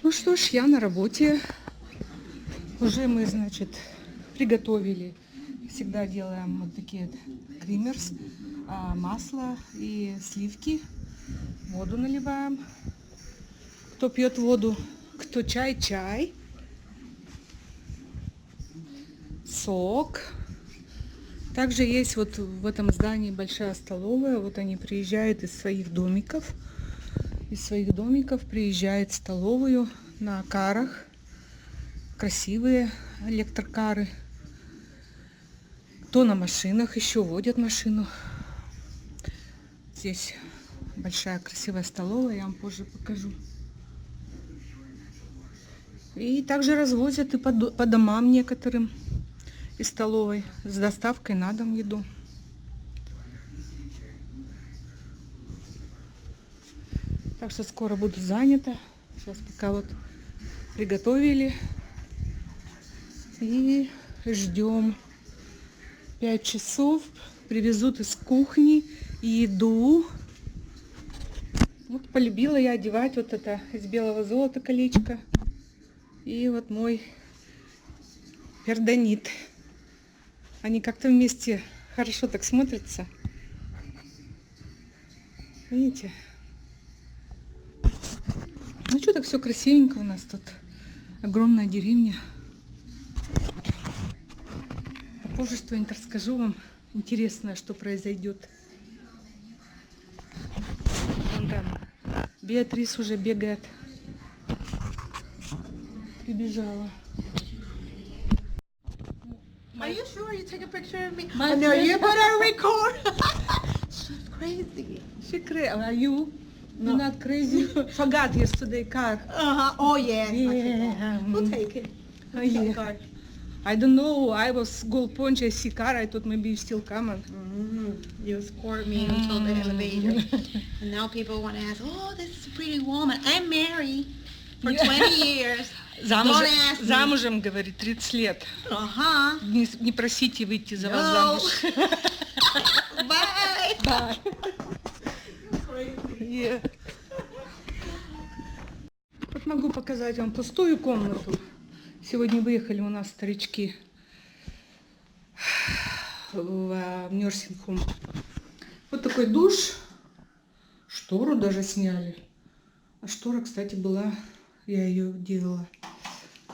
Ну что ж, я на работе. Уже мы, значит, приготовили. Всегда делаем вот такие кримерс. Масло и сливки. Воду наливаем. Кто пьет воду, кто чай, чай. Сок. Также есть вот в этом здании большая столовая. Вот они приезжают из своих домиков. Приезжают в столовую на карах. Красивые электрокары. Кто на машинах, еще водят машину. Здесь большая красивая столовая, я вам позже покажу. И также развозят и по домам некоторым из столовой с доставкой на дом еду. Так что скоро буду занята. Сейчас пока вот приготовили. И ждем 5 часов. Привезут из кухни еду. Вот полюбила я одевать вот это из белого золота колечко. И вот мой пердонит. Они как-то вместе хорошо так смотрятся. Видите? Ну что, так все красивенько у нас тут. Огромная деревня. Позже что-нибудь расскажу вам интересное, что произойдет. Вон там Беатрис уже бегает. Прибежала. Are you sure you take a picture of me? My Oh, no, friend- you better record. She's crazy. She crazy. Are you? No. You're not crazy? Forgot yesterday car. Oh, yeah. Yeah. We'll take it. Oh, yeah. I don't know. I was gold punch. I see car. I thought maybe you still coming. You escort me until the elevator. And now people want to ask, oh, this is a pretty woman. I'm married for 20 years. Замужем, говорит, 30 лет. Uh-huh. Не просите выйти за вас No. замуж. Bye. Bye. Yeah. Вот могу показать вам пустую комнату. Сегодня выехали у нас старички в нёрсинг-хом. Вот такой душ. Штору даже сняли. А штора, кстати, была... Я ее делала.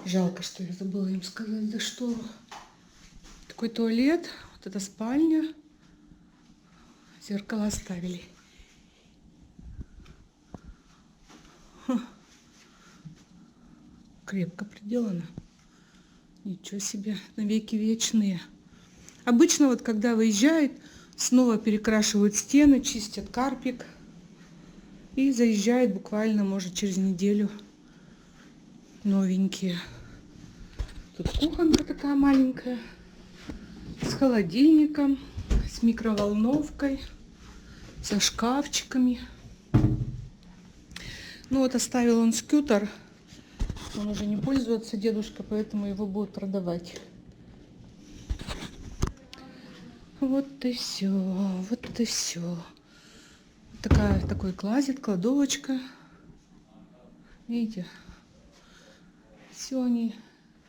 Жалко, что я забыла им сказать за штору. Такой туалет. Вот это спальня. Зеркало оставили. Крепко приделано. Ничего себе, навеки вечные. Обычно вот когда выезжают, снова перекрашивают стены, чистят карпик. И заезжают буквально, может, через неделю новенькие. Тут кухонка такая маленькая. С холодильником, с микроволновкой, со шкафчиками. Ну вот оставил он скутер. Он уже не пользуется, дедушка, поэтому его будут продавать. Вот и все, вот и все. Такой клозет, кладовочка. Видите? Все они.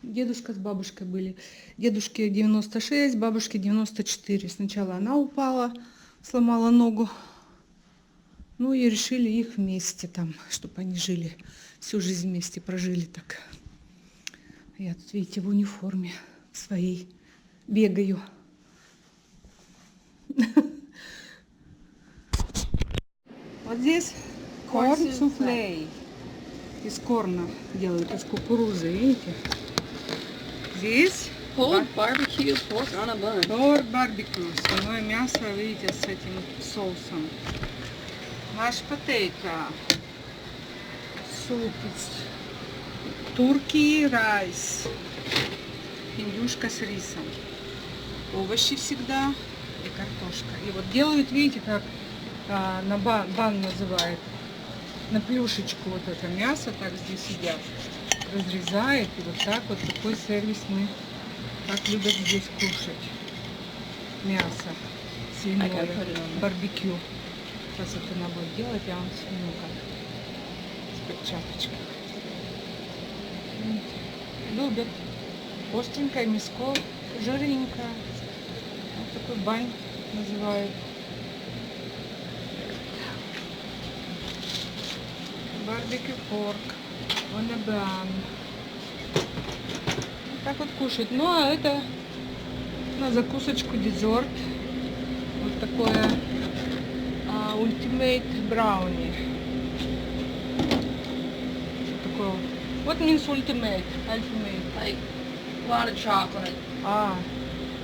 Дедушка с бабушкой были. Дедушке 96, бабушке 94. Сначала она упала, сломала ногу. Ну и решили их вместе там, чтобы они жили. Всю жизнь вместе прожили так. Я тут, видите, в униформе своей бегаю. Вот здесь корн суфле. Из корна делают, из кукурузы, видите? Здесь Pulled barbecue pork on a bun. порк барбекю, свиное мясо, видите, с этим соусом. Mashed potato. Суп из турки, райс. Индюшка с рисом. Овощи всегда и картошка. И вот делают, видите, как на бан называют. На плюшечку вот это мясо так здесь едят. Разрезает и вот так вот такой сервис мы так любят здесь кушать. Мясо свиное, барбекю. Сейчас это надо будет делать, я вам сниму как с перчаточкой. Видите, любят. Остренькое мяско, жирненькое. Вот такой бань называют. Барбекю порк. Ванабан. Так вот кушать. Ну а это на закусочку десерт. Вот такое ультимейт брауни. Такое вот. What means ultimate? Ultimate. Like a lot of chocolate.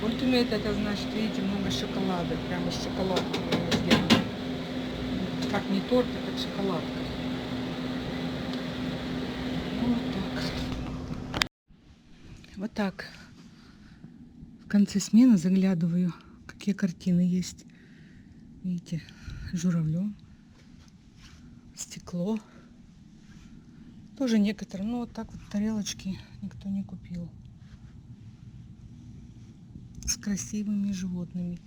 Ультимейт это значит, видите, много шоколада. Прямо с шоколадкой сделано. Как не торт, а как шоколадка. Вот так. Вот так. В конце смены заглядываю, какие картины есть. Видите, журавлем, стекло. Тоже некоторые, но вот так вот тарелочки никто не купил. С красивыми животными.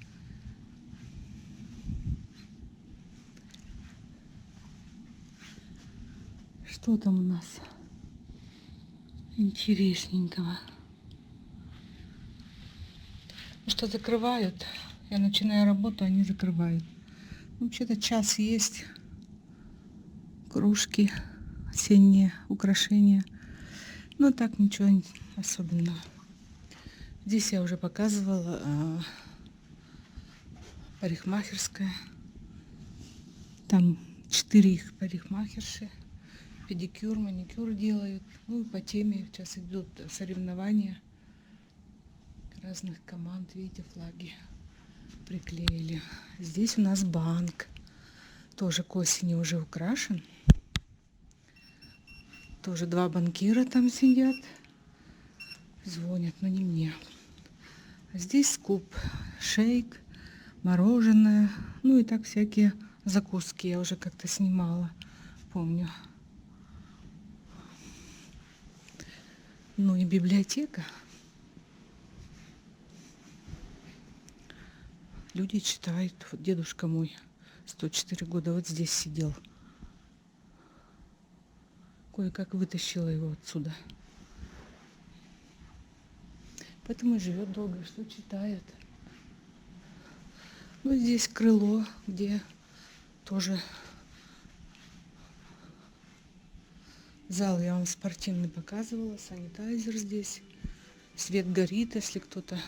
Что там у нас интересненького? Что закрывают? Я начинаю работу, они закрывают. Вообще-то час есть. Кружки, осенние украшения. Но так ничего особенного. Здесь я уже показывала парикмахерская. Там 4 их парикмахерши. Педикюр, маникюр делают. Ну и по теме сейчас идут соревнования разных команд. Видите, флаги приклеили. Здесь у нас банк. Тоже к осени уже украшен. Тоже 2 банкира там сидят. Звонят, но не мне. А здесь скуп, шейк, мороженое. Ну и так всякие закуски. Я уже как-то снимала, помню. Ну и библиотека. Люди читают. Вот дедушка мой 104 года вот здесь сидел. Кое-как вытащила его отсюда. Поэтому и живет долго, что читает. Ну здесь крыло, где тоже зал я вам спортивный показывала. Санитайзер здесь. Свет горит, если кто-то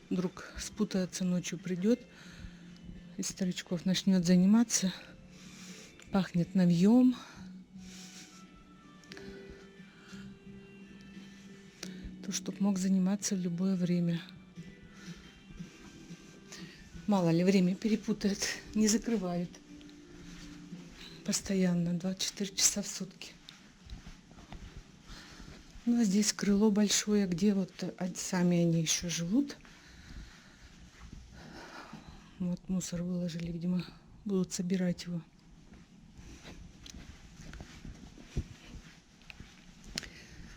вдруг спутается ночью, придет из старичков, начнет заниматься. Пахнет навьем. То, чтоб мог заниматься в любое время. Мало ли, время перепутают, не закрывают. Постоянно, 24 часа в сутки. Ну, а здесь крыло большое, где вот сами они еще живут. Вот мусор выложили, видимо, будут собирать его.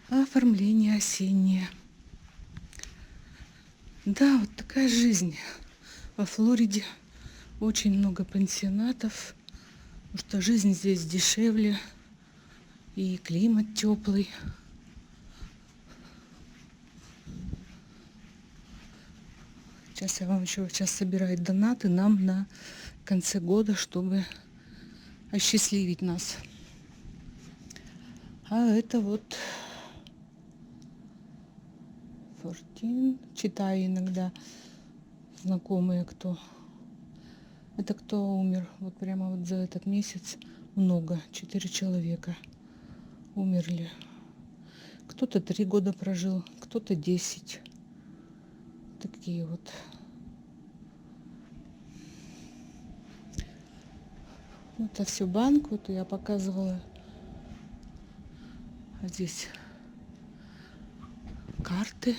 Оформление осеннее. Да, вот такая жизнь. Во Флориде очень много пансионатов, потому что жизнь здесь дешевле и климат теплый. Сейчас я вам еще собираю донаты нам на конце года, чтобы осчастливить нас. А это вот 14. Читаю иногда знакомые, кто. Это кто умер. Вот прямо вот за этот месяц много. 4 человека умерли. Кто-то 3 года прожил, кто-то 10. Такие вот. Это все банк. Вот я показывала. А здесь карты.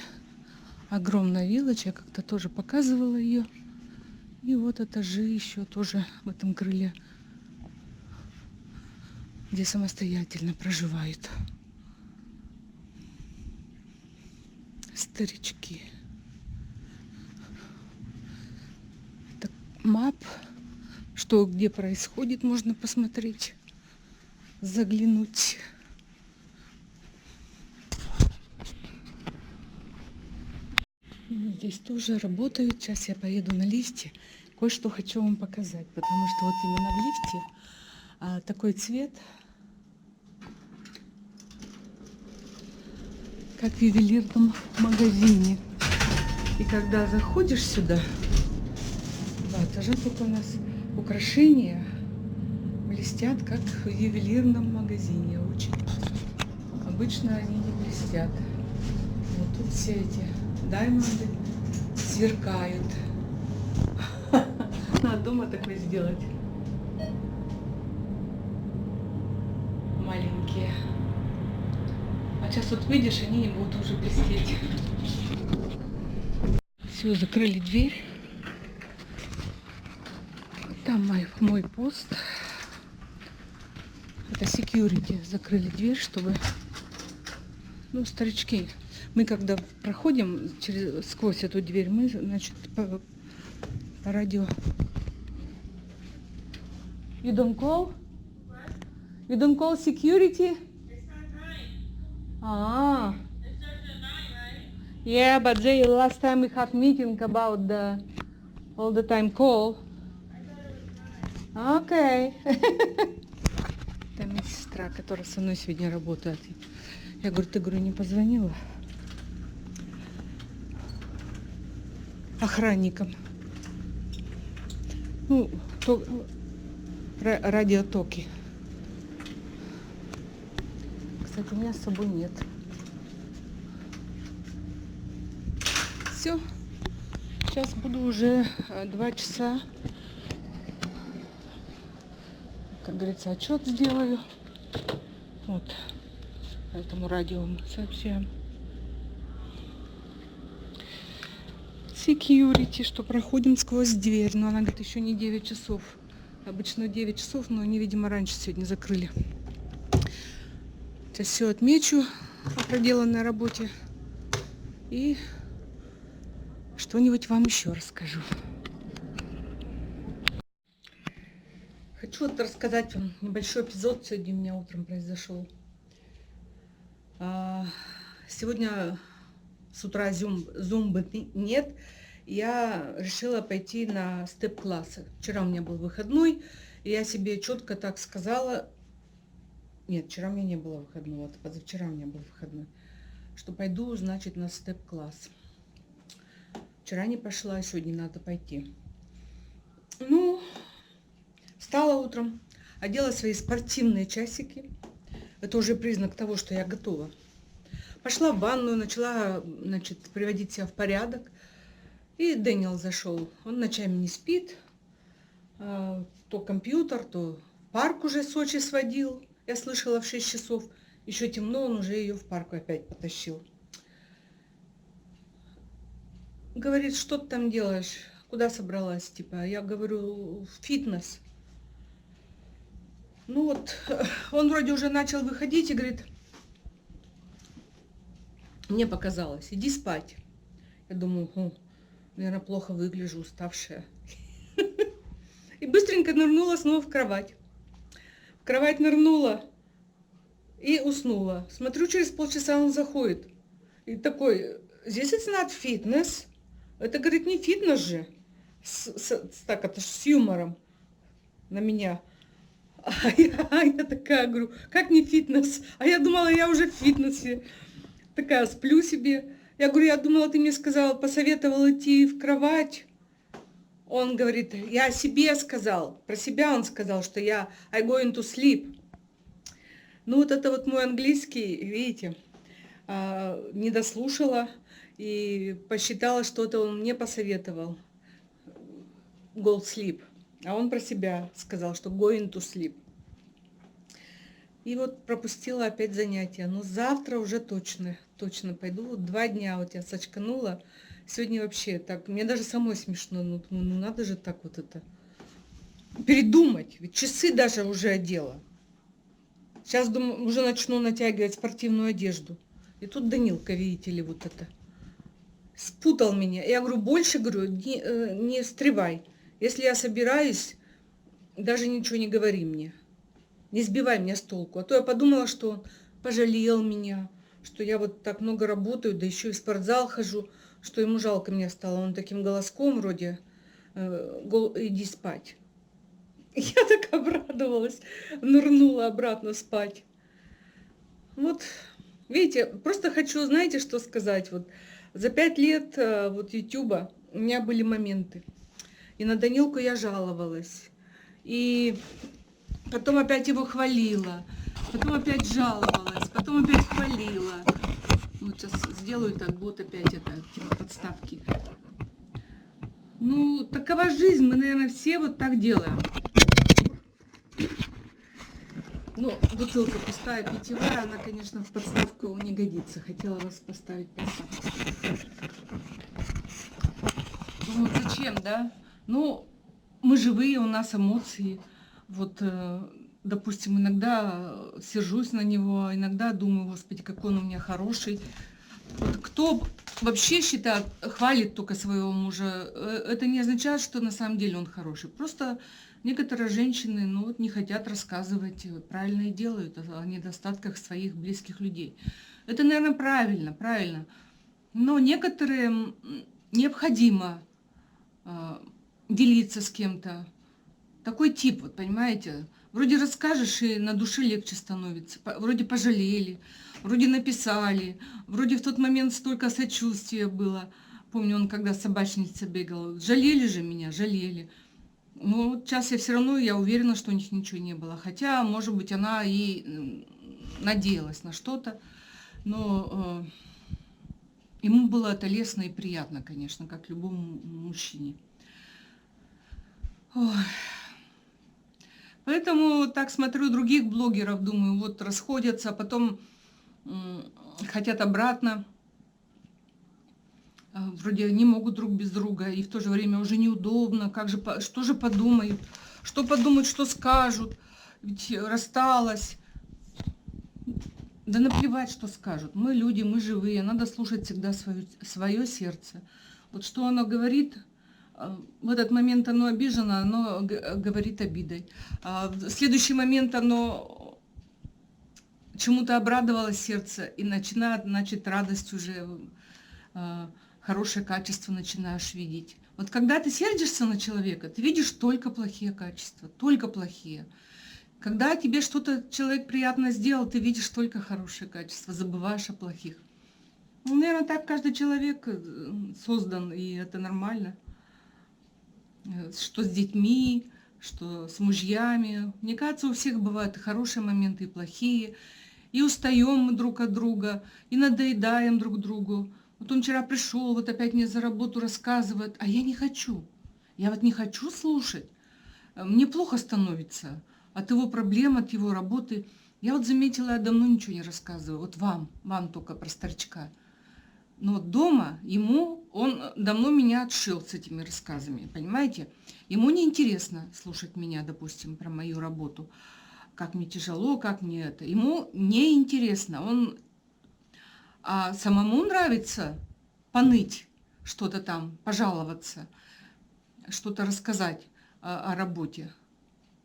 Огромная вилочка, я как-то тоже показывала ее. И вот этажи еще тоже в этом крыле, где самостоятельно проживают старички. Так, мап, что где происходит, можно посмотреть, заглянуть. здесь тоже работают. Сейчас я поеду на лифте. Кое-что хочу вам показать, потому что вот именно в лифте такой цвет, как в ювелирном магазине. И когда заходишь сюда, 2 этажа тут у нас украшения блестят, как в ювелирном магазине. Очень. Обычно они не блестят. Вот тут все эти даймонды сверкают. Надо дома такое сделать. Маленькие. А сейчас вот видишь, они не будут уже блестеть. Все, закрыли дверь. Там мой пост. Это security. Закрыли дверь, чтобы... Ну, старички. Мы когда проходим сквозь эту дверь, мы, значит, по радио. You don't call? What? You don't call security? It's not time. Ah. It starts at 9, right? Yeah, but they last time we have meeting about the all the time call. I thought it was 9. Okay. Это медсестра, которая со мной сегодня работает. Я говорю, ты, говорю, не позвонила охранникам? Ну, радиотоки. Кстати, у меня с собой нет. Все. Сейчас буду уже 2 часа. Как говорится, отчет сделаю. Вот. Поэтому радио мы сообщаем. Security, что проходим сквозь дверь. Но она говорит, еще не 9 часов. Обычно 9 часов, но они, видимо, раньше сегодня закрыли. Сейчас все отмечу о проделанной работе. И что-нибудь вам еще расскажу. Хочу вот рассказать вам небольшой эпизод сегодня у меня утром произошел. Сегодня с утра зумбы нет. Я решила пойти на степ-классы. Вчера у меня был выходной, и я себе четко так сказала. Нет, вчера у меня не было выходного, вот позавчера у меня был выходной. Что пойду, значит, на степ-класс. Вчера не пошла, сегодня надо пойти. Ну, встала утром, одела свои спортивные часики. Это уже признак того, что я готова. Пошла в ванную, начала, значит, приводить себя в порядок. И Дэниел зашел. Он ночами не спит. То компьютер, то в парк уже Сочи сводил. Я слышала в 6 часов. Еще темно, он уже ее в парк опять потащил. Говорит, что ты там делаешь? Куда собралась? Типа, я говорю, в фитнес. Ну вот, он вроде уже начал выходить и говорит, мне показалось, иди спать. Я думаю, наверное, плохо выгляжу, уставшая. И быстренько нырнула снова в кровать. В кровать нырнула и уснула. Смотрю, через полчаса он заходит. И такой, здесь it's not fitness. Это, говорит, не фитнес же. Так, это с юмором на меня. А я такая говорю, как не фитнес? А я думала, я уже в фитнесе. Такая, сплю себе. Я говорю, я думала, ты мне сказал, посоветовал идти в кровать. Он говорит, я о себе сказал. Про себя он сказал, что я I going to sleep. Ну вот это вот мой английский, видите, не дослушала и посчитала, что это он мне посоветовал. Go sleep. А он про себя сказал, что going to sleep. И вот пропустила опять занятия. Но завтра уже точно пойду. 2 дня вот я сочканула. Сегодня вообще так, мне даже самой смешно. Ну надо же так вот это передумать. Ведь часы даже уже одела. Сейчас, думаю, уже начну натягивать спортивную одежду. И тут Данилка, видите ли, вот это. Спутал меня. Я говорю, больше, говорю, не встревай. Если я собираюсь, даже ничего не говори мне. Не сбивай меня с толку. А то я подумала, что он пожалел меня, что я вот так много работаю, да еще и в спортзал хожу, что ему жалко меня стало. Он таким голоском вроде «иди спать». Я так обрадовалась, нырнула обратно спать. Вот, видите, просто хочу, знаете, что сказать. Вот за 5 лет вот Ютуба у меня были моменты. И на Данилку я жаловалась. И потом опять его хвалила. Потом опять жаловалась. Потом опять хвалила. Вот сейчас сделаю так, вот опять это, типа подставки. Ну, такова жизнь. Мы, наверное, все вот так делаем. Ну, бутылка пустая, питьевая, она, конечно, в подставку не годится. Хотела вас поставить подставку. Ну, зачем, да? Ну, мы живые, у нас эмоции. Вот, допустим, иногда сержусь на него, иногда думаю, господи, какой он у меня хороший. Вот кто вообще считает, хвалит только своего мужа, это не означает, что на самом деле он хороший. Просто некоторые женщины, ну, вот, не хотят рассказывать, правильно и делают о недостатках своих близких людей. Это, наверное, правильно. Но некоторые необходимо делиться с кем-то. Такой тип, вот, понимаете? Вроде расскажешь, и на душе легче становится. Вроде пожалели, вроде написали, вроде в тот момент столько сочувствия было. Помню, он когда собачница бегала. Жалели же меня, жалели. Но вот сейчас я все равно, я уверена, что у них ничего не было. Хотя, может быть, она и надеялась на что-то. Но ему было это лестно и приятно, конечно, как любому мужчине. Ой. Поэтому так смотрю других блогеров, думаю, вот расходятся, а потом хотят обратно. Вроде не могут друг без друга, и в то же время уже неудобно. Как же, что же подумают? Что подумают, что скажут? Ведь рассталась. Да наплевать, что скажут. Мы люди, мы живые. Надо слушать всегда свое сердце. Вот что оно говорит, в этот момент оно обижено, оно говорит обидой. А в следующий момент оно чему-то обрадовалось сердце и начинает, значит, радость уже, хорошее качество начинаешь видеть. Вот когда ты сердишься на человека, ты видишь только плохие качества, только плохие. Когда тебе что-то человек приятно сделал, ты видишь только хорошие качества, забываешь о плохих. Ну, наверное, так каждый человек создан, и это нормально. Что с детьми, что с мужьями. Мне кажется, у всех бывают и хорошие моменты, и плохие. И устаем мы друг от друга, и надоедаем друг другу. Вот он вчера пришел, вот опять мне за работу рассказывает, а я не хочу. Я вот не хочу слушать. Мне плохо становится от его проблем, от его работы. Я вот заметила, я давно ничего не рассказываю. Вот вам только про старичка. Но дома он давно меня отшил с этими рассказами, понимаете? Ему неинтересно слушать меня, допустим, про мою работу. Как мне тяжело, как мне это. Ему неинтересно. А самому нравится поныть что-то там, пожаловаться, что-то рассказать о работе.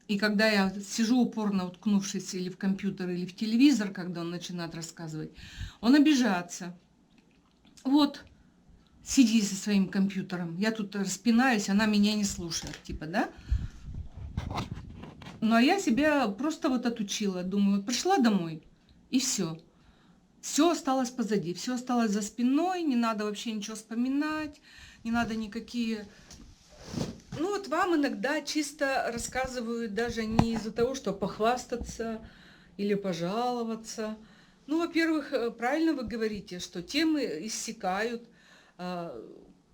И когда я сижу упорно уткнувшись или в компьютер, или в телевизор, когда он начинает рассказывать, он обижается. Вот, сиди со своим компьютером, я тут распинаюсь, она меня не слушает, типа, да? Ну, а я себя просто вот отучила, думаю, пришла домой, и все. Все осталось позади, все осталось за спиной, не надо вообще ничего вспоминать, не надо никакие... Ну, вот вам иногда чисто рассказывают даже не из-за того, что похвастаться или пожаловаться. Ну, во-первых, правильно вы говорите, что темы иссякают.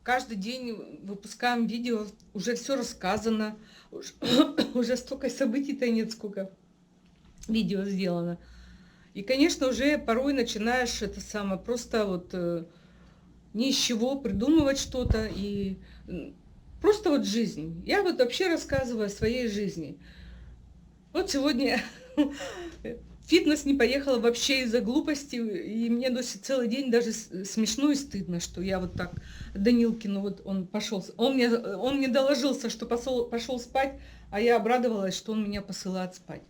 Каждый день выпускаем видео, уже все рассказано, уже столько событий-то нет, сколько видео сделано. И, конечно, уже порой начинаешь это самое, просто вот ни из чего придумывать что-то. И просто вот жизнь. Я вот вообще рассказываю о своей жизни. Вот сегодня... Фитнес не поехала вообще из-за глупости, и мне целый день даже смешно и стыдно, что я вот так Данилкину, вот он пошел, он мне доложился, что пошел спать, а я обрадовалась, что он меня посылает спать.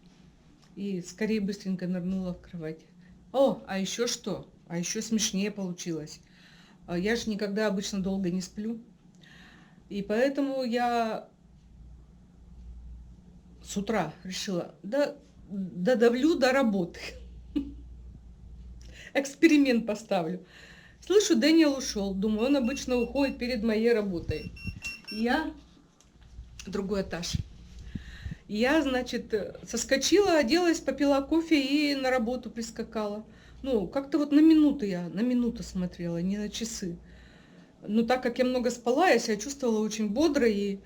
И скорее быстренько нырнула в кровать. А еще что? А еще смешнее получилось. Я же никогда обычно долго не сплю. И поэтому я с утра решила, да, додавлю до работы. Эксперимент поставлю. Слышу, Дэниел ушел. Думаю, он обычно уходит перед моей работой. Я... Другой этаж. Я, значит, соскочила, оделась, попила кофе и на работу прискакала. Ну, как-то вот на минуту смотрела, не на часы. Но так как я много спала, я себя чувствовала очень бодро. И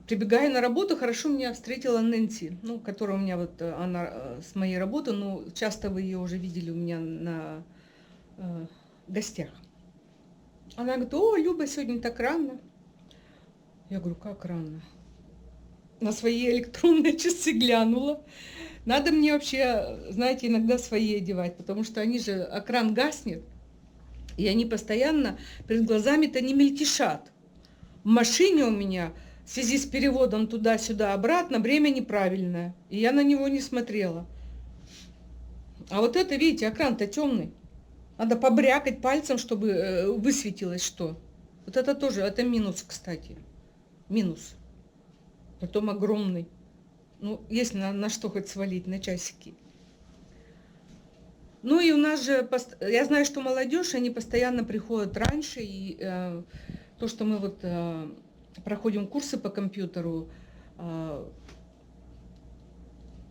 прибегая на работу, хорошо меня встретила Нэнси, ну, которая у меня вот, она с моей работы, ну, часто вы ее уже видели у меня на гостях. Она говорит, о, Люба, сегодня так рано. Я говорю, как рано? На свои электронные часы глянула. Надо мне вообще, знаете, иногда свои одевать, потому что они же, экран гаснет, и они постоянно перед глазами-то не мельтешат. В машине у меня в связи с переводом туда-сюда обратно время неправильное, и я на него не смотрела. А вот это, видите, экран-то темный. Надо побрякать пальцем, чтобы высветилось что. Вот это тоже, это минус, кстати. Минус. Потом огромный. Ну, есть на что хоть свалить, на часики. Ну и у нас же, я знаю, что молодежь, они постоянно приходят раньше, и то, что мы вот проходим курсы по компьютеру,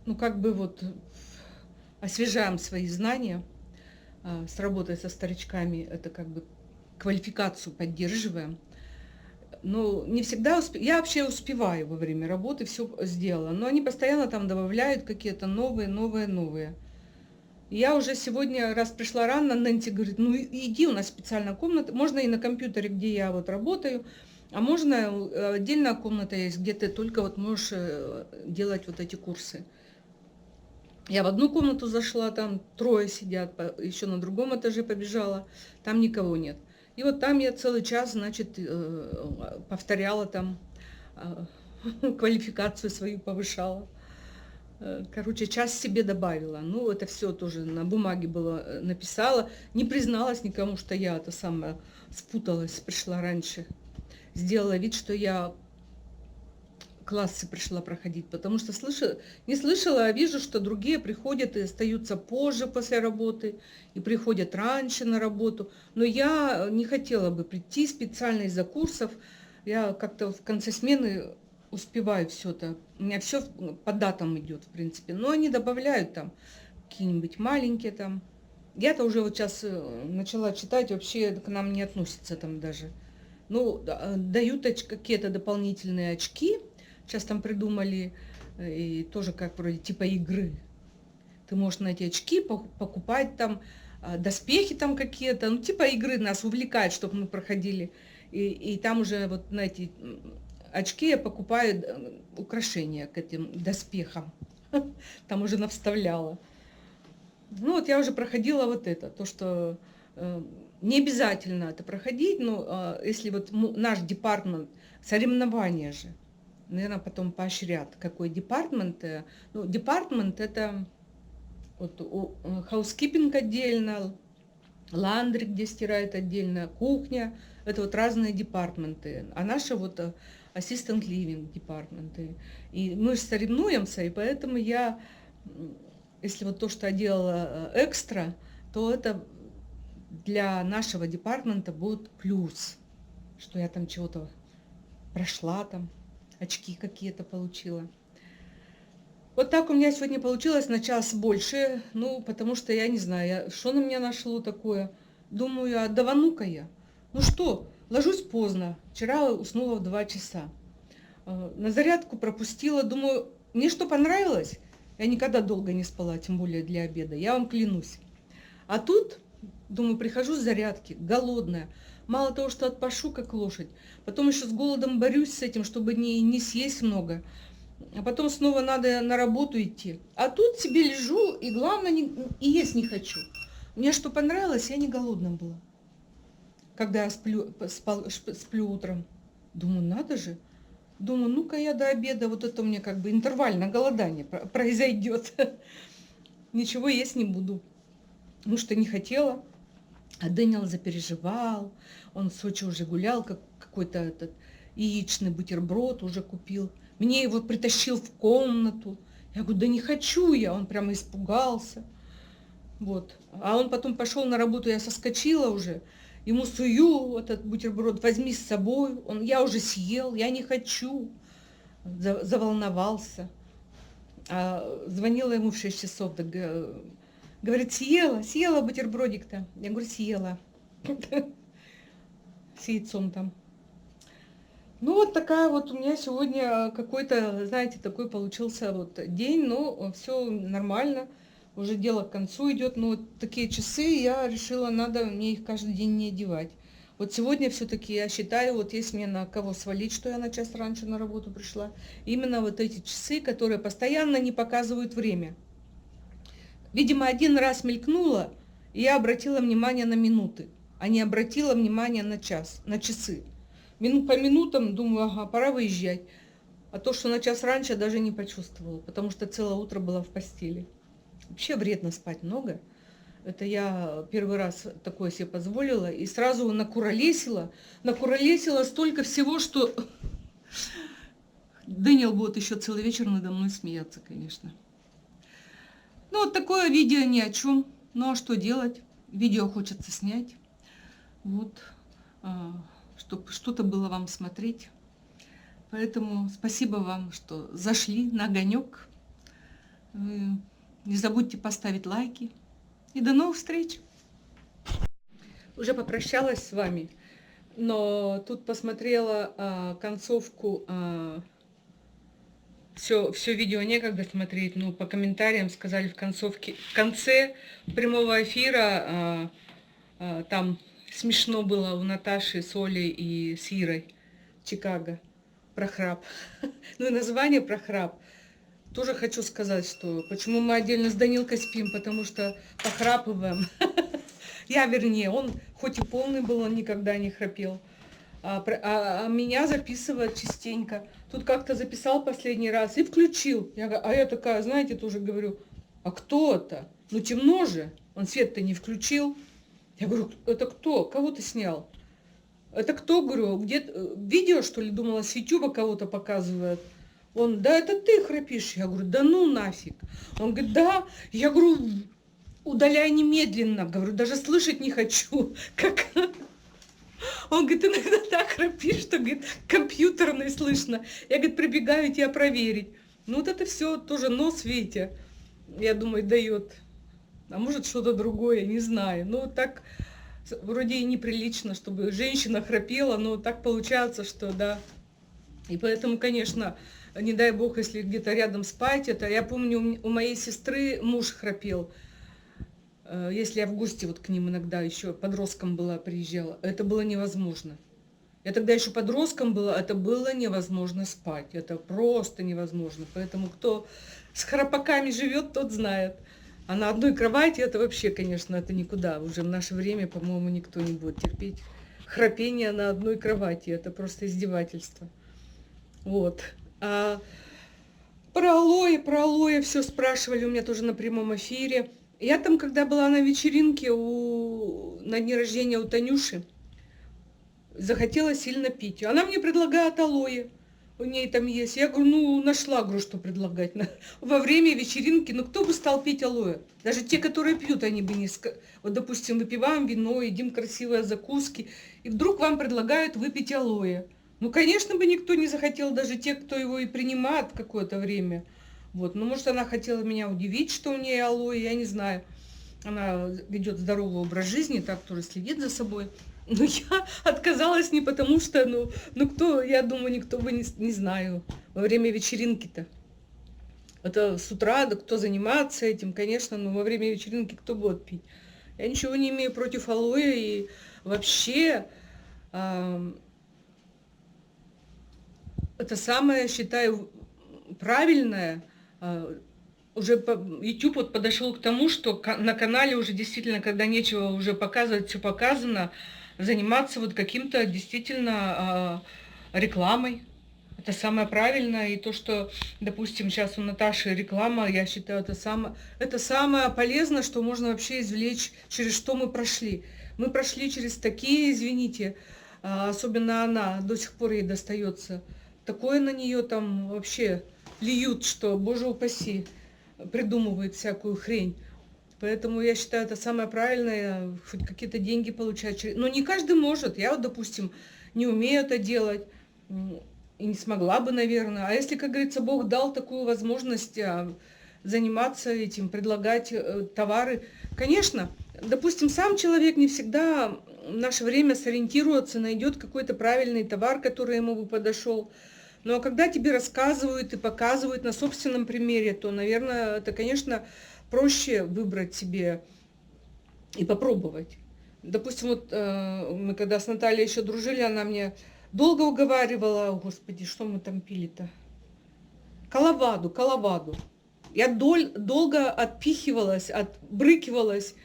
ну как бы вот освежаем свои знания с работой со старичками, это как бы квалификацию поддерживаем. Ну, не всегда я вообще успеваю во время работы, все сделала, но они постоянно там добавляют какие-то новые. Я уже сегодня, раз пришла рано, Нэнси говорит, ну иди, у нас специальная комната, можно и на компьютере, где я вот работаю, а можно отдельная комната есть, где ты только вот можешь делать вот эти курсы. Я в одну комнату зашла, там 3 сидят, еще на другом этаже побежала, там никого нет. И вот там я целый час, значит, повторяла там, квалификацию свою повышала. Короче, час себе добавила. Ну, это все тоже на бумаге было написала. Не призналась никому, что я это самое спуталась, пришла раньше. Сделала вид, что я классы пришла проходить, потому что не слышала, а вижу, что другие приходят и остаются позже после работы, и приходят раньше на работу. Но я не хотела бы прийти специально из-за курсов. Я как-то в конце смены успеваю все это. У меня все по датам идет, в принципе. Но они добавляют там какие-нибудь маленькие там. Я-то уже вот сейчас начала читать, вообще к нам не относится там даже. Ну, дают какие-то дополнительные очки. Сейчас там придумали, и тоже как вроде типа игры. Ты можешь на эти очки покупать там доспехи там какие-то. Ну, типа игры нас увлекает, чтобы мы проходили. И там уже вот на эти очки я покупаю украшения к этим доспехам. Там уже навставляла. Ну, вот я уже проходила вот это. То, что не обязательно это проходить, но если вот наш департмент, соревнования же, наверное, потом поощрят, какой департмент. Ну, департмент это вот хаускипинг отдельно, ландри, где стирают отдельно, кухня. Это вот разные департменты. А наши вот assistant living департменты. И мы же соревнуемся, и поэтому я, если вот то, что я делала экстра, то это для нашего департмента будет плюс, что я там чего-то прошла там, очки какие-то получила. Вот так у меня сегодня получилось на час больше, ну, потому что я не знаю, что на меня нашло такое. Думаю, а давану-ка я. Ну что, ложусь поздно, вчера уснула в 2 часа. На зарядку пропустила, думаю, мне что понравилось? Я никогда долго не спала, тем более для обеда, я вам клянусь. А тут, думаю, прихожу с зарядки, голодная. Мало того, что отпашу, как лошадь, потом еще с голодом борюсь с этим, чтобы не съесть много. А потом снова надо на работу идти. А тут себе лежу, и главное, и есть не хочу. Мне что понравилось, я не голодна была. Когда я сплю утром. Думаю, надо же. Думаю, ну-ка я до обеда, вот это у меня как бы интервальное голодание произойдет. Ничего есть не буду. Ну что не хотела. А Дэниел запереживал, он в Сочи уже гулял, какой-то этот яичный бутерброд уже купил. Мне его притащил в комнату. Я говорю, да не хочу я, он прямо испугался. Вот. А он потом пошел на работу, я соскочила уже, ему сую этот бутерброд, возьми с собой. Я уже съел, я не хочу. Заволновался. Звонила ему в 6 часов, говорит, съела бутербродик-то. Я говорю, съела. С яйцом там. Ну, вот такая вот у меня сегодня какой-то, знаете, такой получился вот день, но все нормально, уже дело к концу идет, но вот такие часы я решила, надо мне их каждый день не одевать. Вот сегодня все-таки я считаю, вот есть мне на кого свалить, что я на час раньше на работу пришла, именно вот эти часы, которые постоянно не показывают время. Видимо, один раз мелькнуло, и я обратила внимание на минуты, а не обратила внимание на часы. По минутам думаю, ага, пора выезжать. А то, что на час раньше, даже не почувствовала, потому что целое утро была в постели. Вообще вредно спать много. Это я первый раз такое себе позволила. И сразу накуролесила столько всего, что Дэниел будет еще целый вечер надо мной смеяться, конечно. Ну, вот такое видео ни о чем. Ну, а что делать? Видео хочется снять. Вот. Чтобы что-то было вам смотреть. Поэтому спасибо вам, что зашли на огонек. Не забудьте поставить лайки. И до новых встреч! Уже попрощалась с вами, но тут посмотрела концовку. Все видео некогда смотреть, но по комментариям сказали в конце прямого эфира там смешно было у Наташи с Олей и с Ирой Чикаго про храп. Ну и название про храп. Тоже хочу сказать, что почему мы отдельно с Данилкой спим, потому что похрапываем. Я, вернее, он хоть и полный был, он никогда не храпел. А меня записывает частенько. Тут как-то записал последний раз и включил. Я такая, знаете, тоже говорю, а кто это? Ну темно же, он свет-то не включил. Я говорю, это кто? Кого ты снял? Это кто, говорю, где видео, что ли, думала, с Ютуба кого-то показывает? Он, да это ты храпишь. Я говорю, да ну нафиг. Он говорит, да. Я говорю, удаляй немедленно. Говорю, даже слышать не хочу. Как... Он говорит, иногда так храпишь, что, говорит, компьютерный слышно. Я, говорит, прибегаю тебя проверить. Ну вот это все тоже нос, видите, я думаю, дает. А может что-то другое, не знаю. Ну так вроде и неприлично, чтобы женщина храпела, но так получается, что да. И поэтому, конечно, не дай бог, если где-то рядом спать, это я помню, у моей сестры муж храпел. Если я в гости вот к ним иногда еще подростком была, приезжала, это было невозможно. Я тогда еще подростком была, это было невозможно спать. Это просто невозможно. Поэтому кто с храпаками живет, тот знает. А на одной кровати это вообще, конечно, это никуда. Уже в наше время, по-моему, никто не будет терпеть храпение на одной кровати. Это просто издевательство. Вот. А про алоэ все спрашивали у меня тоже на прямом эфире. Я там, когда была на вечеринке на дне рождения у Танюши, захотела сильно пить. Она мне предлагает алоэ. У ней там есть. Я говорю, ну, нашла, говорю, что предлагать. Во время вечеринки, ну, кто бы стал пить алоэ? Даже те, которые пьют, они бы не... Вот, допустим, выпиваем вино, едим красивые закуски, и вдруг вам предлагают выпить алоэ. Ну, конечно бы никто не захотел, даже те, кто его и принимает какое-то время. Вот, ну, может, она хотела меня удивить, что у нее алоэ, я не знаю. Она ведет здоровый образ жизни, так тоже следит за собой. Но я отказалась не потому, что, ну кто, я думаю, никто бы не знаю, во время вечеринки-то. Это с утра, да кто занимается этим, конечно, но во время вечеринки кто будет пить? Я ничего не имею против алоэ, и вообще это самое, считаю, правильное. Уже YouTube вот подошел к тому, что на канале уже действительно, когда нечего уже показывать, все показано, заниматься вот каким-то действительно рекламой. Это самое правильное. И то, что, допустим, сейчас у Наташи реклама, я считаю, это самое полезное, что можно вообще извлечь, через что мы прошли. Мы прошли через такие, извините, особенно она, до сих пор ей достается. Такое на нее там вообще льют, что, боже упаси, придумывают всякую хрень. Поэтому я считаю, это самое правильное, хоть какие-то деньги получать. Но не каждый может. Я вот, допустим, не умею это делать и не смогла бы, наверное. А если, как говорится, Бог дал такую возможность заниматься этим, предлагать товары, конечно, допустим, сам человек не всегда в наше время сориентируется, найдет какой-то правильный товар, который ему бы подошел. Но когда тебе рассказывают и показывают на собственном примере, то, наверное, это, конечно, проще выбрать себе и попробовать. Допустим, вот мы когда с Натальей еще дружили, она мне долго уговаривала, господи, что мы там пили-то? Коловаду. Я долго отпихивалась, отбрыкивалась,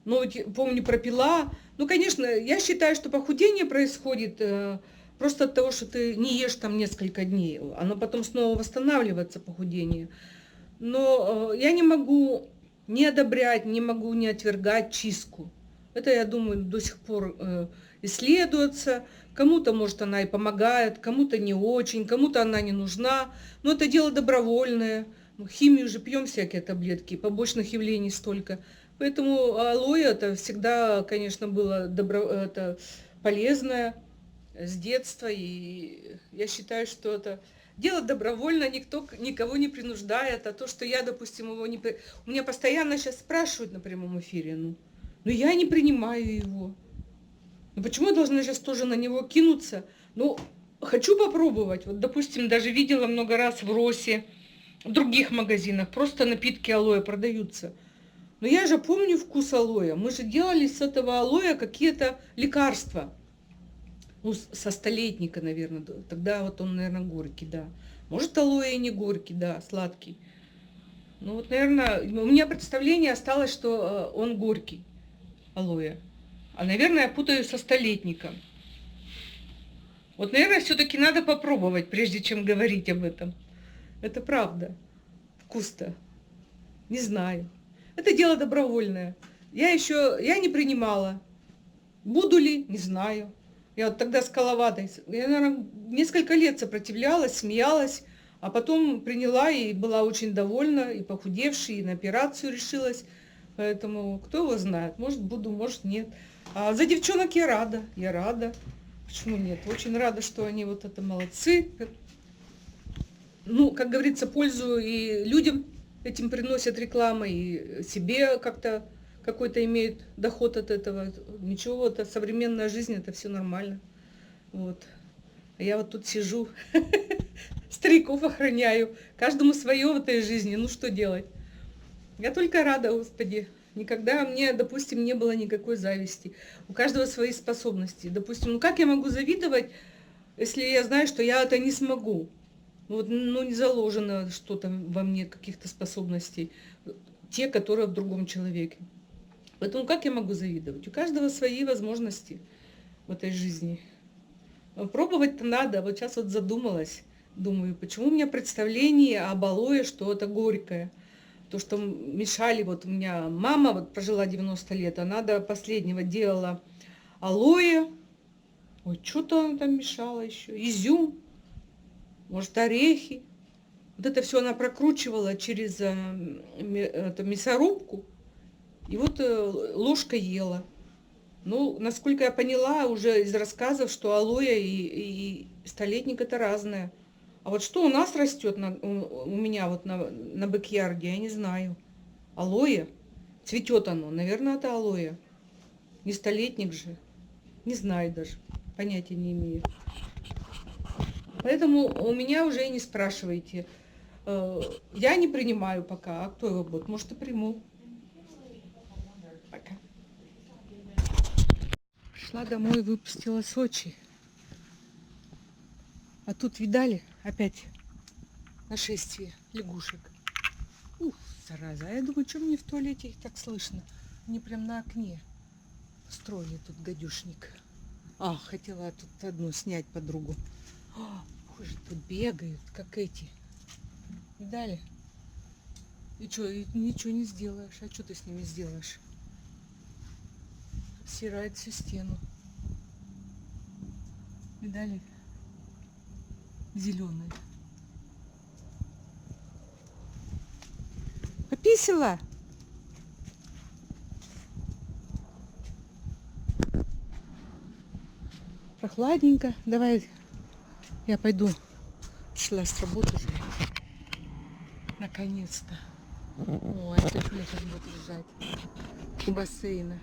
но помню, пропила. Ну, конечно, я считаю, что похудение происходит просто от того, что ты не ешь там несколько дней. Оно потом снова восстанавливается, похудение. Но я не могу не одобрять, не могу не отвергать чистку. Это, я думаю, до сих пор исследуется. Кому-то, может, она и помогает, кому-то не очень, кому-то она не нужна. Но это дело добровольное. Химию же пьем всякие таблетки, побочных явлений столько. Поэтому алоэ это всегда, конечно, было это полезное с детства. И я считаю, что это дело добровольно, никто никого не принуждает. А то, что я, допустим, его не... У меня постоянно сейчас спрашивают на прямом эфире, но я не принимаю его. Ну почему я должна сейчас тоже на него кинуться? Ну, хочу попробовать. Вот, допустим, даже видела много раз в Росе, в других магазинах, просто напитки алоэ продаются. Но я же помню вкус алоэ. Мы же делали с этого алоэ какие-то лекарства. Ну, со столетника, наверное. Тогда вот он, наверное, горький, да. Может, алоэ и не горький, да, сладкий. Ну, вот, наверное, у меня представление осталось, что он горький, алоэ. А, наверное, я путаю со столетником. Вот, наверное, все-таки надо попробовать, прежде чем говорить об этом. Это правда. Вкус-то. Не знаю. Это дело добровольное. Я не принимала. Буду ли? Не знаю. Я вот тогда с коловадой, я, наверное, несколько лет сопротивлялась, смеялась, а потом приняла и была очень довольна, и похудевшей, и на операцию решилась. Поэтому кто его знает, может буду, может нет. А за девчонок я рада. Почему нет? Очень рада, что они вот это молодцы. Ну, как говорится, пользу и людям этим приносят реклама, и себе как-то какой-то имеют доход от этого. Ничего, это современная жизнь, это все нормально. Вот. А я вот тут сижу, стариков охраняю. Каждому свое в этой жизни, ну что делать? Я только рада, Господи. Никогда мне, допустим, не было никакой зависти. У каждого свои способности. Допустим, ну как я могу завидовать, если я знаю, что я это не смогу? Вот, ну не заложено что-то во мне, каких-то способностей. Те, которые в другом человеке. Поэтому как я могу завидовать? У каждого свои возможности в этой жизни. Пробовать-то надо. Вот сейчас вот задумалась. Думаю, почему у меня представление об алоэ, что это горькое. То, что мешали, вот у меня мама вот прожила 90 лет, она до последнего делала алоэ. Ой, что-то она там мешала еще. Изюм, может, орехи. Вот это все она прокручивала через мясорубку. И вот ложкой ела. Ну, насколько я поняла уже из рассказов, что алоэ и столетник это разное. А вот что у нас растет у меня вот на бэк-ярде, я не знаю. Алоэ. Цветет оно. Наверное, это алоэ. Не столетник же. Не знаю даже. Понятия не имею. Поэтому у меня уже и не спрашивайте. Я не принимаю пока. А кто его будет? Может, и приму. Пока. Шла домой, выпустила Сочи. А тут, видали, опять нашествие лягушек. Ух, зараза. А я думаю, что мне в туалете их так слышно? Они прям на окне строили тут гадюшник. А, хотела тут одну снять подругу. О, боже, тут бегают, как эти. Видали? И что, ничего не сделаешь. А что ты с ними сделаешь? стирает всю стену. Видали? Зеленый. Пописала? Прохладненько. Давай я пойду. Шла с работы уже. Наконец-то. Ой, это сейчас будет лежать у бассейна.